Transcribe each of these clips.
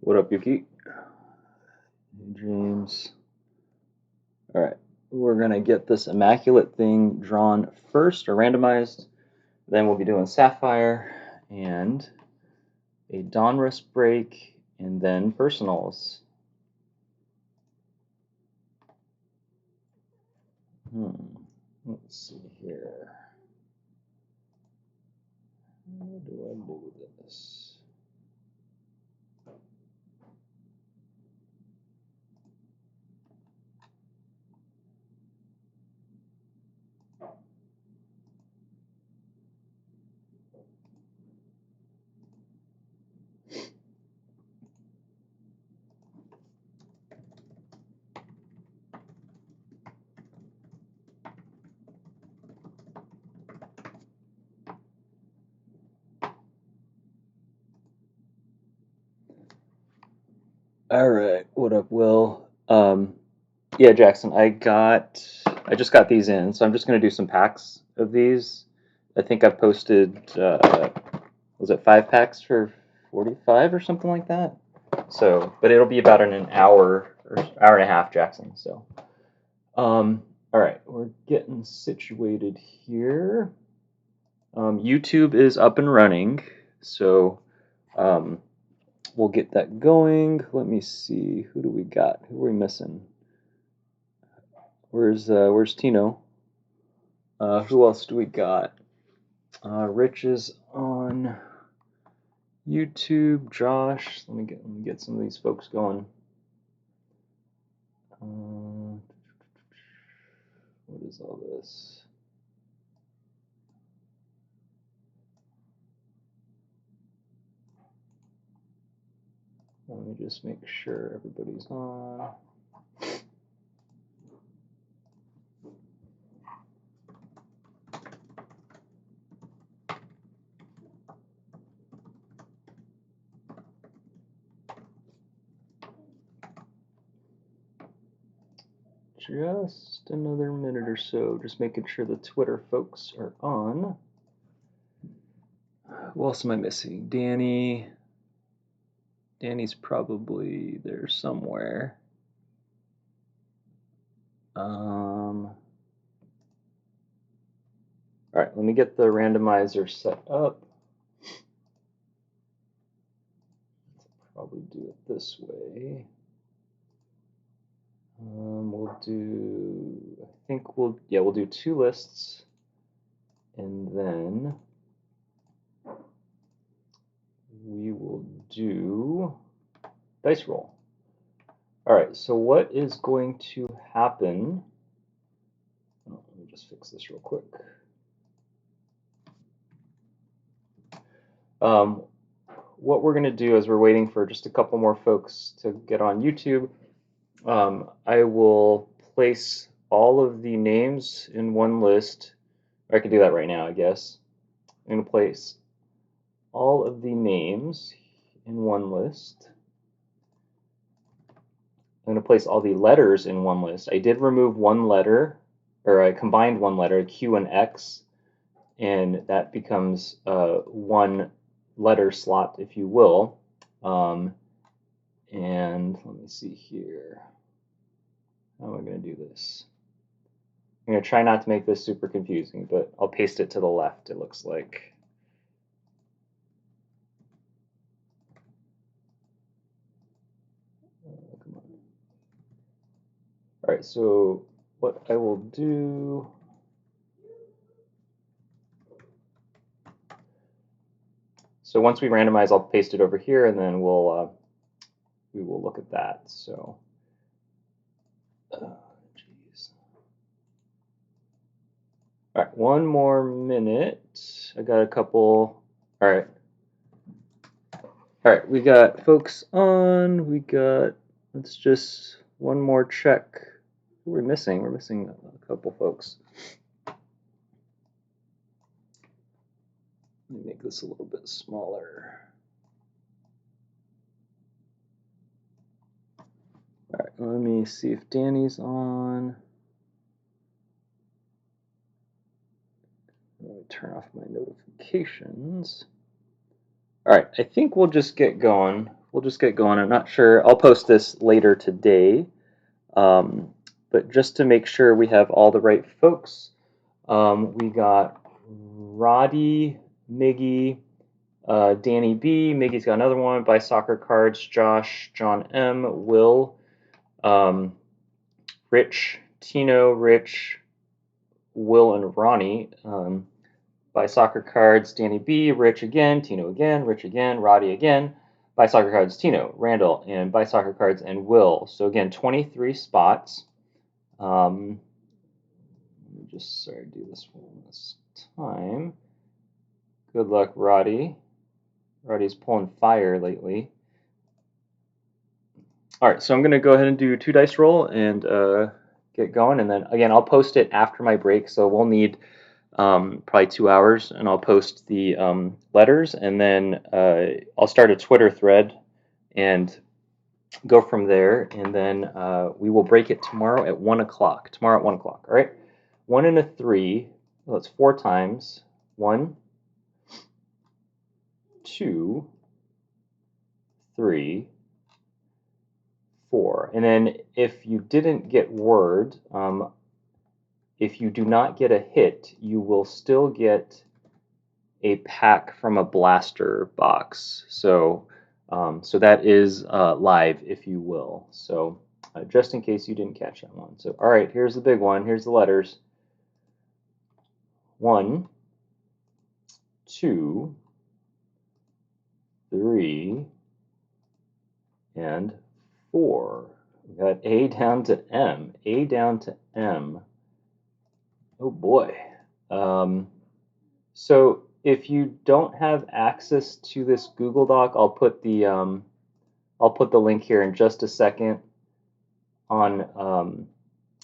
What up, Yuki? Hey, James. All right, we're gonna get this Immaculate thing drawn first, or randomized. Then we'll be doing Sapphire and a Donruss break, and then personals. Let's see here. How do I do this? All right, what up, Will? Yeah, Jackson, I just got these in, so I'm just gonna do some packs of these. I think I've posted, was it 5 packs for 45 or something like that? So, but it'll be about in an hour or hour and a half, Jackson. So, all right, we're getting situated here. YouTube is up and running, so we'll get that going. Let me see, who do we got? Who are we missing? Where's Tino? Who else do we got? Rich is on YouTube. Josh, let me get some of these folks going. What is all this? Let me just make sure everybody's on. Just another minute or so, just making sure the Twitter folks are on. Who else am I missing? Danny. Danny's probably there somewhere. All right, let me get the randomizer set up. Probably do it this way. We'll do, I think we'll do 2 lists, and then we will do dice roll. All right, so what is going to happen? Oh, let me just fix this real quick. What we're going to do is we're waiting for just a couple more folks to get on YouTube. I will place all of the names in one list. Or I can do that right now, I guess. I'm going to place all of the names in one list. I'm going to place all the letters in one list. I did remove one letter, or I combined one letter, Q and X, and that becomes one letter slot, if you will. And let me see here. How am I going to do this? I'm going to try not to make this super confusing, but I'll paste it to the left, it looks like. Come on. All right, so what I will do, so once we randomize, I'll paste it over here, and then we will look at that. So, geez. All right, one more minute. I got a couple. All right. All right, we got folks on. We got, let's just one more check. Who are we missing? We're missing a couple folks. Let me make this a little bit smaller. All right, let me see if Danny's on. Let me turn off my notifications. All right, I think we'll just get going. we'll just get going. I'm not sure. I'll post this later today, but just to make sure we have all the right folks, we got Roddy, Miggy, Danny B. Miggy's got another one. By Soccer Cards, Josh, John M. Will, Rich, Tino, Rich, Will, and Ronnie. By Soccer Cards, Danny B. Rich again, Tino again, Rich again, Roddy again. By Soccer Cards, Tino, Randall, and By Soccer Cards and Will. So again, 23 spots. Let me just do this one this time. Good luck, Roddy. Roddy's pulling fire lately. All right, so I'm going to go ahead and do 2 dice roll and get going. And then, again, I'll post it after my break, so we'll need probably 2 hours, and I'll post the letters, and then I'll start a Twitter thread and go from there, and then we will break it tomorrow at 1 o'clock. Tomorrow at 1 o'clock, all right? 1 and a 3, well, it's 4 times. 1, 2, 3, 4. And then if you didn't get word, if you do not get a hit, you will still get a pack from a blaster box. So, so that is live, if you will. So just in case you didn't catch that one. So, all right, here's the big one. Here's the letters. 1, 2, 3, and 4. We got A down to M. A down to M. Oh boy. So if you don't have access to this Google Doc, I'll put the link here in just a second. On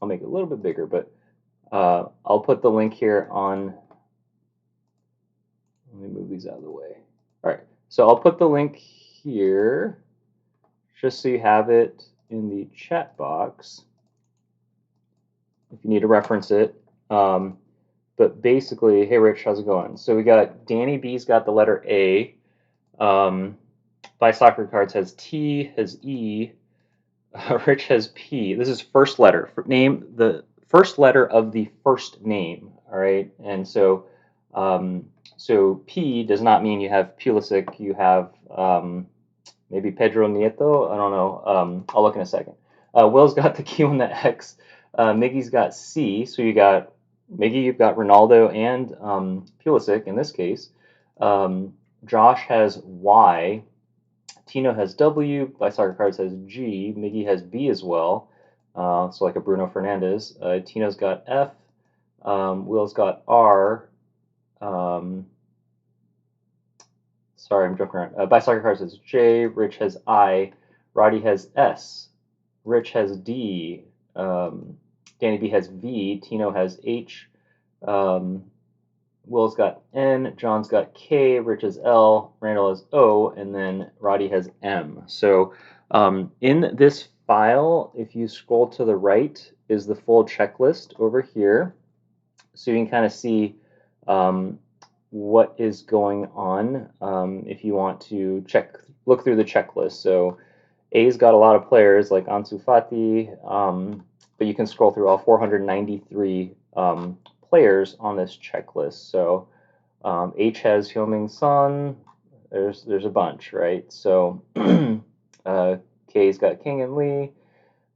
I'll make it a little bit bigger, but I'll put the link here on. Let me move these out of the way. All right, so I'll put the link here, just so you have it in the chat box if you need to reference it. But basically, hey Rich, how's it going? So we got Danny B's got the letter A. By Soccer Cards has T, has E. Rich has P. This is first letter. Name the first letter of the first name. All right, and so so P does not mean you have Pulisic. You have maybe Pedro Nieto. I don't know. I'll look in a second. Will's got the Q and the X. Miggy's got C. So you got Miggy. You've got Ronaldo and Pulisic in this case. Josh has Y. Tino has W, By Soccer Cards has G, Miggy has B as well, so like a Bruno Fernandes. Tino's got F, Will's got R. Sorry, I'm joking around. By Soccer Cards has J, Rich has I, Roddy has S, Rich has D, Danny B has V, Tino has H, Will's got N, John's got K, Rich has L, Randall has O, and then Roddy has M. So in this file, if you scroll to the right, is the full checklist over here. So you can kind of see what is going on if you want to look through the checklist. So A's got a lot of players like Ansu Fati, but you can scroll through all 493 players on this checklist. So H has Heung-min Son. There's a bunch, right? So K's got King and Lee.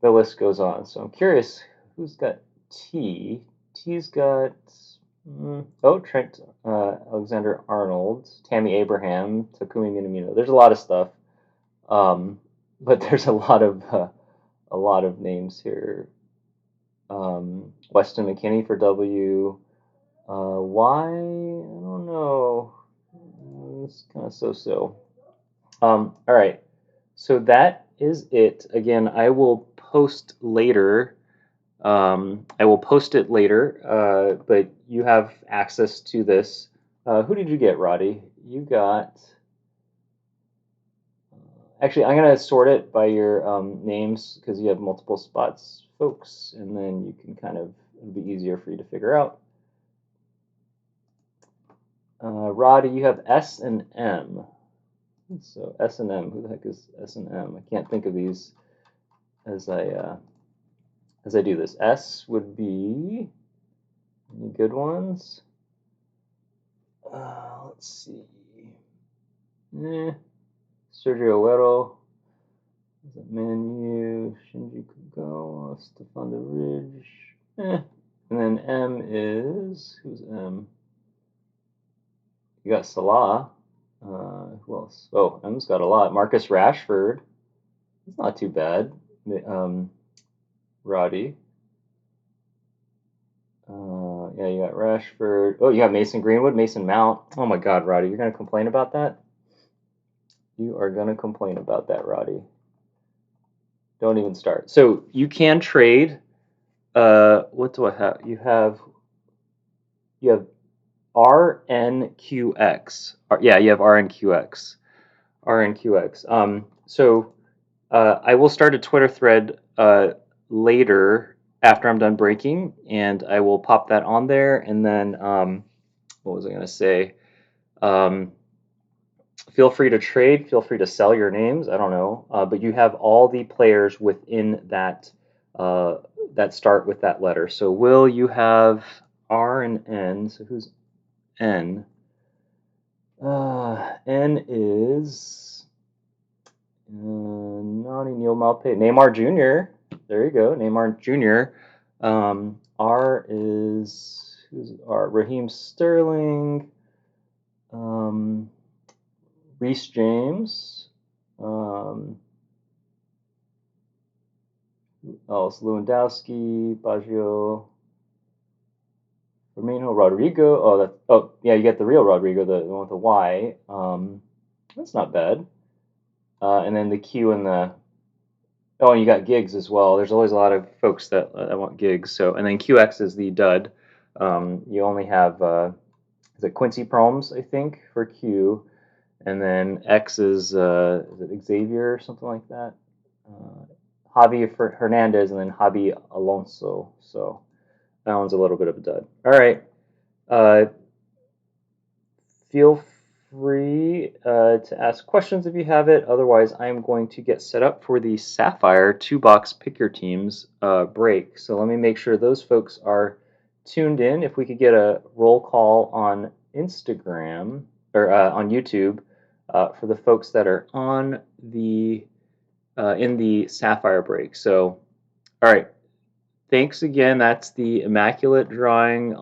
The list goes on. So I'm curious who's got T. T's got Trent Alexander-Arnold, Tammy Abraham, Takumi Minamino. There's a lot of stuff, but there's a lot of names here. Weston McKinney for W. Y, I don't know. It's kind of so-so. All right, so that is it. Again, I will post later. I will post it later, but you have access to this. Who did you get, Roddy? You got. Actually, I'm going to sort it by your names because you have multiple spots, folks, and then you can it'll be easier for you to figure out. Roddy, you have S and M. So S and M. Who the heck is S and M? I can't think of these as I do this. S would be any good ones? Let's see. Sergio Aguero. Man U, Shinji Kagawa, Stefan the Ridge. And then M is, who's M? You got Salah. Who else? Oh, M's got a lot. Marcus Rashford. It's not too bad. Roddy. Yeah, you got Rashford. Oh, you got Mason Greenwood, Mason Mount. Oh my God, Roddy, you're gonna complain about that? You are gonna complain about that, Roddy. Don't even start. So you can trade. What do I have? You have RNQX. Yeah, you have RNQX. RNQX. So I will start a Twitter thread later after I'm done breaking, and I will pop that on there. And then what was I going to say? Um, Feel free to trade. Feel free to sell your names. I don't know, but you have all the players within that that start with that letter. So Will, you have R and N. So who's N? N is Nani Neil Malpe. Neymar Jr. There you go, Neymar Jr. R is who's R? Raheem Sterling. Reece James. Who else? Lewandowski, Baggio, Firmino, Rodrigo. Oh yeah, you get the real Rodrigo, the one with the Y. That's not bad. And then the Q and the and you got gigs as well. There's always a lot of folks that want gigs. So and then QX is the dud. You only have is it Quincy Promes, I think, for Q, and then X is it Xavier or something like that. Javi Hernandez and then Javi Alonso. So that one's a little bit of a dud. All right. Uh, Feel free to ask questions if you have it. Otherwise, I'm going to get set up for the Sapphire 2-box Pick Your Teams break. So let me make sure those folks are tuned in. If we could get a roll call on Instagram or on YouTube for the folks that are on the in the Sapphire break. So, all right. Thanks again. That's the Immaculate drawing.